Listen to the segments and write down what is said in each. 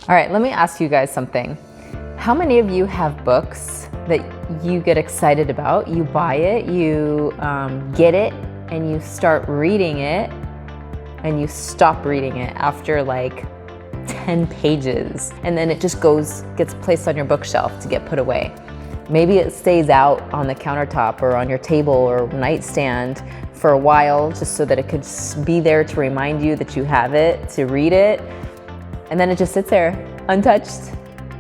All right, let me ask you guys something. How many of you have books that you get excited about? You buy it, you get it, and you start reading it, and you stop reading it after like 10 pages, and then it just gets placed on your bookshelf to get put away. Maybe it stays out on the countertop or on your table or nightstand for a while, just so that it could be there to remind you that you have it, to read it. And then it just sits there untouched.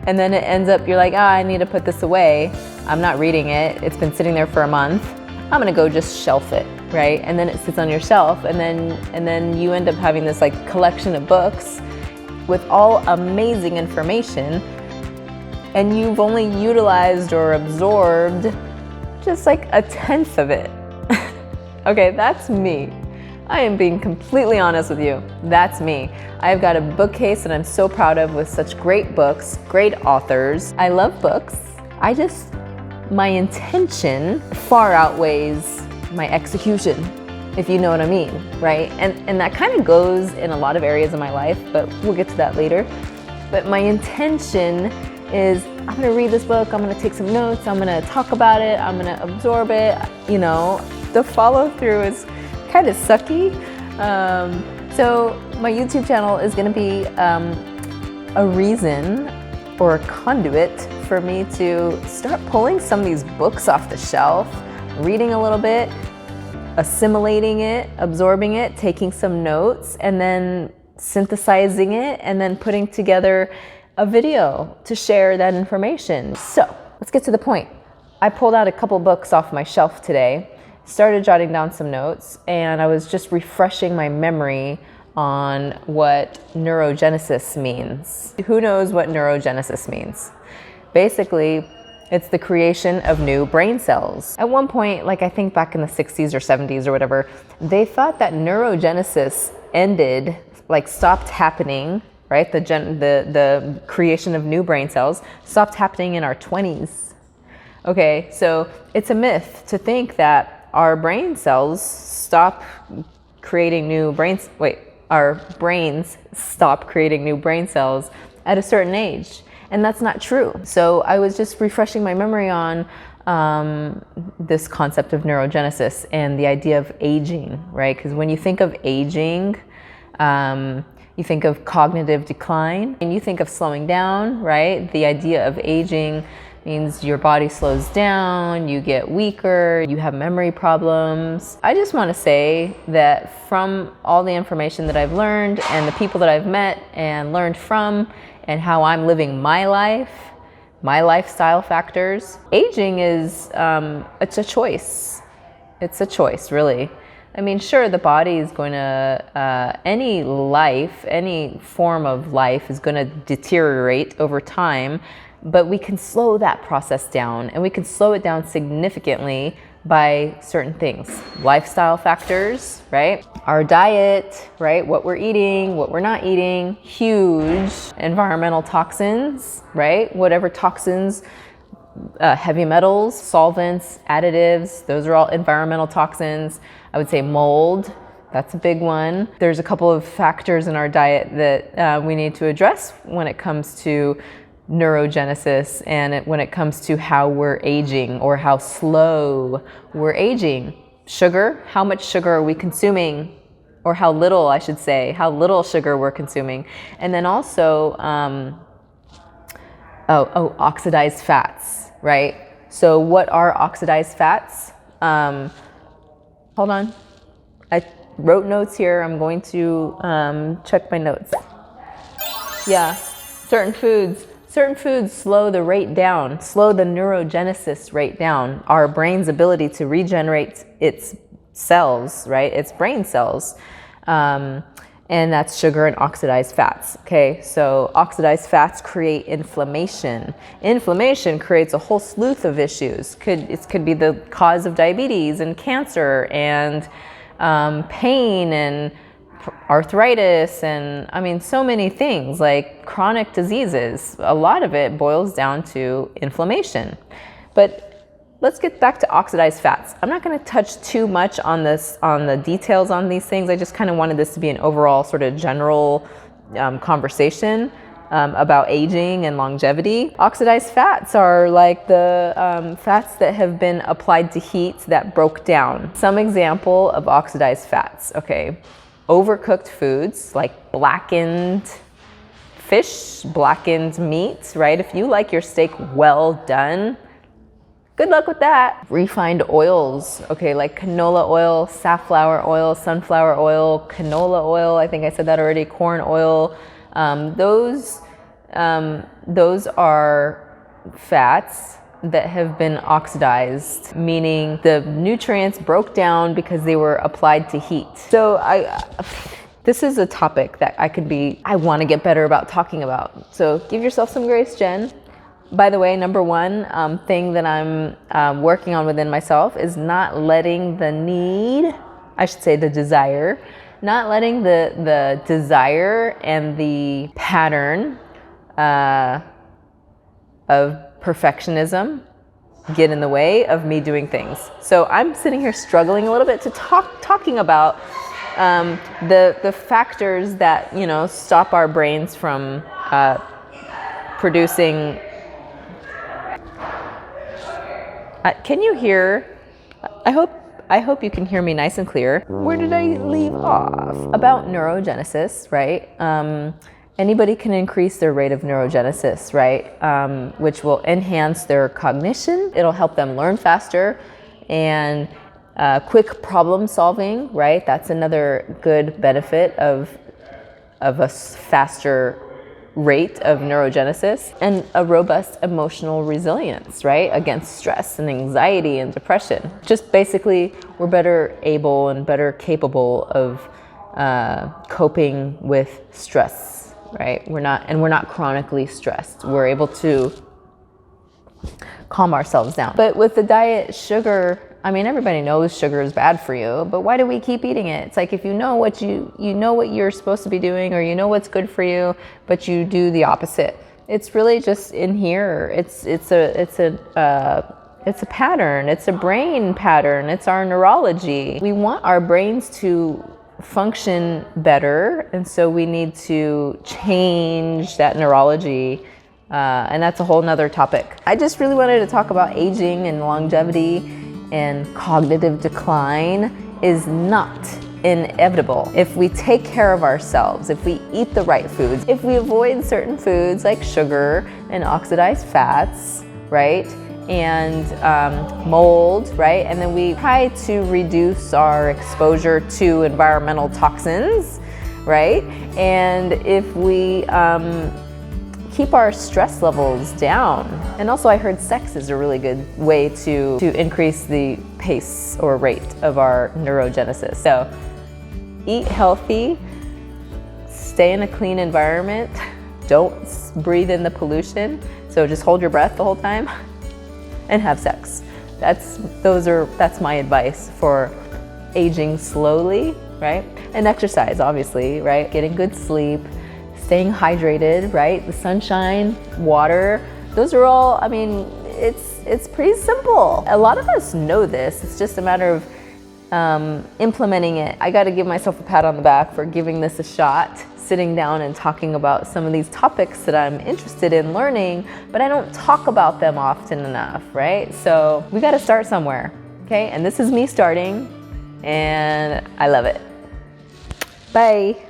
And then it ends up, you're like, I need to put this away. I'm not reading it. It's been sitting there for a month. I'm gonna go just shelf it, right? And then it sits on your shelf, and then you end up having this like collection of books with all amazing information, and you've only utilized or absorbed just like 1/10 of it. Okay, that's me. I am being completely honest with you. That's me. I've got a bookcase that I'm so proud of with such great books, great authors. I love books. My intention far outweighs my execution, if you know what I mean, right? And that kind of goes in a lot of areas of my life, but we'll get to that later. But my intention is, I'm gonna read this book, I'm gonna take some notes, I'm gonna talk about it, I'm gonna absorb it. You know, the follow through is kind of sucky. So my YouTube channel is gonna be a reason or a conduit for me to start pulling some of these books off the shelf, reading a little bit, assimilating it, absorbing it, taking some notes, and then synthesizing it, and then putting together a video to share that information. So let's get to the point. I pulled out a couple books off my shelf today, started jotting down some notes, and I was just refreshing my memory on what neurogenesis means. Who knows what neurogenesis means? Basically, it's the creation of new brain cells. At one point, like I think back in the 60s or 70s or whatever, they thought that neurogenesis ended, like stopped happening, right? The creation of new brain cells stopped happening in our 20s. Okay, so it's a myth to think that our brain cells stop creating new brains, our brains stop creating new brain cells at a certain age. And that's not true. So I was just refreshing my memory on this concept of neurogenesis and the idea of aging, right? Because when you think of aging, you think of cognitive decline, and you think of slowing down, right? The idea of aging means your body slows down, you get weaker, you have memory problems. I just want to say that from all the information that I've learned and the people that I've met and learned from, and how I'm living my life, my lifestyle factors, aging is, it's a choice. It's a choice, really. I mean, sure, the body is going to, any form of life is going to deteriorate over time, but we can slow that process down, and we can slow it down significantly by certain things. Lifestyle factors, right? Our diet, right? What we're eating, what we're not eating, huge. Environmental toxins, right? Whatever toxins, heavy metals, solvents, additives, those are all environmental toxins. I would say mold, that's a big one. There's a couple of factors in our diet that we need to address when it comes to neurogenesis and when it comes to how we're aging or how slow we're aging. Sugar, how much sugar are we consuming? Or how little, I should say, how little sugar we're consuming. And then also, oxidized fats, right? So what are oxidized fats? Hold on. I wrote notes here. I'm going to check my notes. Yeah, certain foods slow the rate down, slow the neurogenesis rate down, our brain's ability to regenerate its cells, right? Its brain cells. And that's sugar and oxidized fats. Okay, so oxidized fats create inflammation. Inflammation creates a whole slew of issues. It could be the cause of diabetes and cancer and pain and arthritis, and I mean so many things like chronic diseases. A lot of it boils down to inflammation. But let's get back to oxidized fats. I'm not going to touch too much on the details on these things. I just kind of wanted this to be an overall sort of general conversation. about aging and longevity. Oxidized fats are like the fats that have been applied to heat that broke down. Some example of oxidized fats, okay. Overcooked foods like blackened fish, blackened meat, right? If you like your steak well done, good luck with that. Refined oils, okay, like canola oil, safflower oil, sunflower oil, canola oil, I think I said that already, corn oil. Those are fats that have been oxidized, meaning the nutrients broke down because they were applied to heat. So this is a topic that I want to get better about talking about. So give yourself some grace, Jen. By the way, number one thing that I'm working on within myself is not letting the desire, not letting the desire and the pattern of perfectionism get in the way of me doing things. So I'm sitting here struggling a little bit to talking about the factors that, you know, stop our brains from producing. Can you hear? I hope you can hear me nice and clear. Where did I leave off? About neurogenesis, right? Anybody can increase their rate of neurogenesis, right? Which will enhance their cognition. It'll help them learn faster and quick problem solving, right? That's another good benefit of a faster rate of neurogenesis, and a robust emotional resilience, right? Against stress and anxiety and depression. Just basically, we're better able and better capable of coping with stress, right? We're not chronically stressed. We're able to calm ourselves down. But with the diet, sugar, I mean, everybody knows sugar is bad for you, but why do we keep eating it? It's like, if you know what you're supposed to be doing, or you know what's good for you, but you do the opposite. It's really just in here. It's a pattern. It's a brain pattern. It's our neurology. We want our brains to function better, and so we need to change that neurology. And that's a whole nother topic. I just really wanted to talk about aging and longevity, and cognitive decline is not inevitable if we take care of ourselves, if we eat the right foods, if we avoid certain foods like sugar and oxidized fats, right? And mold, right? And then we try to reduce our exposure to environmental toxins, right? And if we keep our stress levels down. And also, I heard sex is a really good way to increase the pace or rate of our neurogenesis. So eat healthy, stay in a clean environment, don't breathe in the pollution. So just hold your breath the whole time and have sex. That's my advice for aging slowly, right? And exercise, obviously, right? Getting good sleep, staying hydrated, right? The sunshine, water, those are all, I mean, it's pretty simple. A lot of us know this. It's just a matter of implementing it. I got to give myself a pat on the back for giving this a shot, sitting down and talking about some of these topics that I'm interested in learning, but I don't talk about them often enough, right? So we got to start somewhere, okay? And this is me starting, and I love it. Bye.